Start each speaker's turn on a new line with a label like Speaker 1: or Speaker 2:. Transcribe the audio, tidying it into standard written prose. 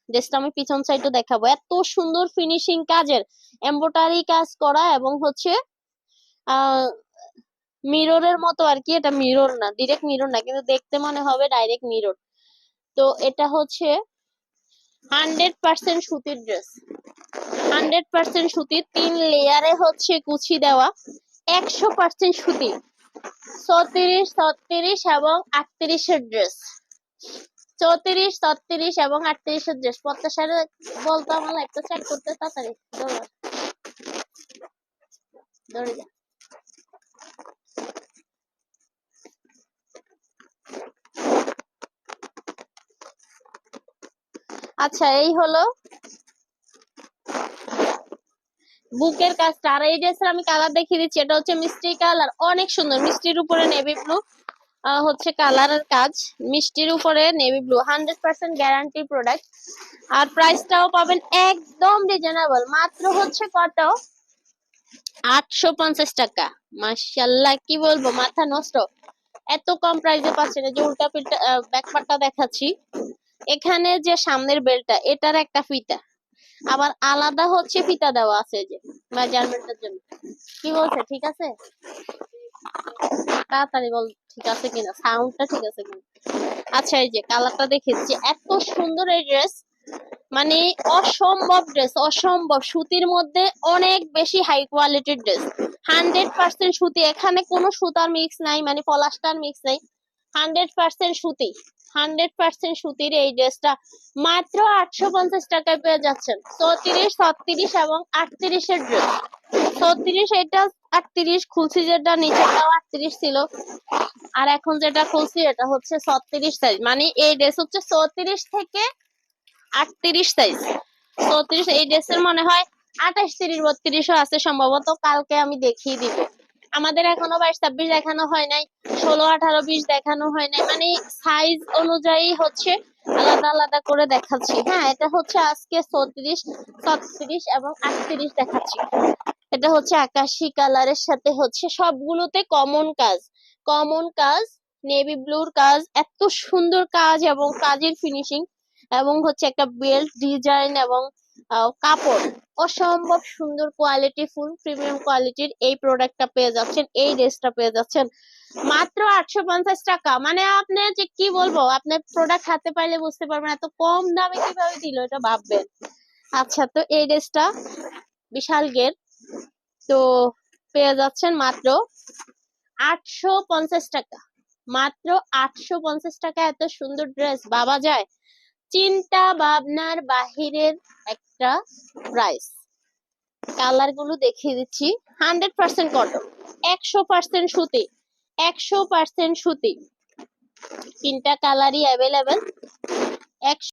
Speaker 1: ড্রেসটা আমি পিছন সাইডও দেখাবো। এত সুন্দর ফিনিশিং কাজের, এমব্রয়ডারি কাজ করা এবং হচ্ছে আহ মিররের মতো আর কি। এটা মিরর না, ডিরেক্ট মিরর না, কিন্তু দেখতে মনে হবে ডাইরেক্ট মিরর। তো এটা হচ্ছে 100% সুতির ড্রেস, 100% সুতির, 3 লেয়ারে হচ্ছে কুচি দেওয়া, 100% সুতি। 34, 36 এবং 38 এর ড্রেস, 34, 36 এবং 38 এর ড্রেস। প্রত্যাশারে বলতো আমার একটা চেক করতে তাড়াতাড়ি ধরে যা। আচ্ছা, এই হলো বুকের কাজটা। আর এই ড্রেসের আমি কালার দেখিয়ে দিচ্ছি। এটা হচ্ছে মিষ্টি কালার, অনেক সুন্দর, মিষ্টির উপরে নেভি ব্লু হচ্ছে কালারের কাজ, মিষ্টির উপরে নেভি ব্লু, 100% গ্যারান্টি প্রোডাক্ট। আর প্রাইসটাও পাবেন একদম রিজনেবল, মাত্র হচ্ছে কত, 850 টাকা। মাশাআল্লাহ, কি বলবো, মাথা নষ্ট, এত কম প্রাইসে পাচ্ছেন। এই যে উল্টা পিল্টা ব্যাকপার্টটা দেখাচ্ছি, এখানে যে সামনের বেলটা, এটার একটা ফিতা, আবার আলাদা হচ্ছে ফিতা দেওয়া আছে যে মেজারমেন্টের জন্য। কি বলছে, ঠিক আছে? তাড়াতাড়ি বল ঠিক আছে কিনা, সাউন্ডটা ঠিক আছে কিনা। আচ্ছা, এই যে কালারটা দেখেছি, এত সুন্দর এই ড্রেস, মানে অসম্ভব ড্রেস, অসম্ভব। সুতির মধ্যে অনেক বেশি হাই কোয়ালিটির ড্রেস, 100% সুতি, এখানে কোনো সুতার মিক্স নাই, মানে পলাস্টার মিক্স নাই, 100% সুতি, 100% সুতির এই ড্রেসটা মাত্র 850 টাকায় পেয়ে যাচ্ছেন। 34, 36 এবং 38 এর ড্রেস। 36, এটা 38 খুলছি, যেটা নিচেটাও 38 ছিল, আর এখন যেটা খুলছি এটা হচ্ছে 36 সাইজ, মানে এই ড্রেস হচ্ছে 34 থেকে 38 সাইজ। 34, এই ড্রেসের মনে হয় 28, 30, 32ও আছে সম্ভবত, কালকে আমি দেখিয়ে দিব। আমাদের এখনো 22, 26 দেখানো হয় নাই, 16, 18, 20 দেখানো হয় নাই, মানে সাইজ অনুযায়ী হচ্ছে আলাদা আলাদা করে দেখাচ্ছি। হ্যাঁ, এটা হচ্ছে আজকে 34, 36 এবং 38 দেখাচ্ছি। এটা হচ্ছে আকাশি কালারের সাথে হচ্ছে সবগুলোতে কমন কাজ, কমন কাজ, নেভি ব্লুর কাজ, এত সুন্দর কাজ এবং কাজের ফিনিশিং, এবং হচ্ছে একটা বেল্ট ডিজাইন এবং কাপড়, অসম্ভব সুন্দর কোয়ালিটি, ফুল প্রিমিয়াম কোয়ালিটির এই প্রোডাক্টটা পেয়ে যাচ্ছেন, এই ড্রেসটা পেয়ে যাচ্ছেন মাত্র 850 টাকা। মানে আপনি যে কি বলবো, আপনি প্রোডাক্ট হাতে পাইলে বুঝতে পারবেন এত কম দামে কিভাবে দিল, এটা ভাববেন। আচ্ছা, তো এই ড্রেসটা বিশাল গের, তো পেয়ে যাচ্ছেন মাত্র 850 টাকা, মাত্র 850 টাকা। এত সুন্দর ড্রেস ভাবা যায়, চিন্তা ভাবনার বাহিরের একটা প্রাইস। কালার গুলো দেখিয়ে দিচ্ছি, 100% কটন, 100% সুতি, 100% সুতি, তিনটা কালারই অ্যাভেলেবেল।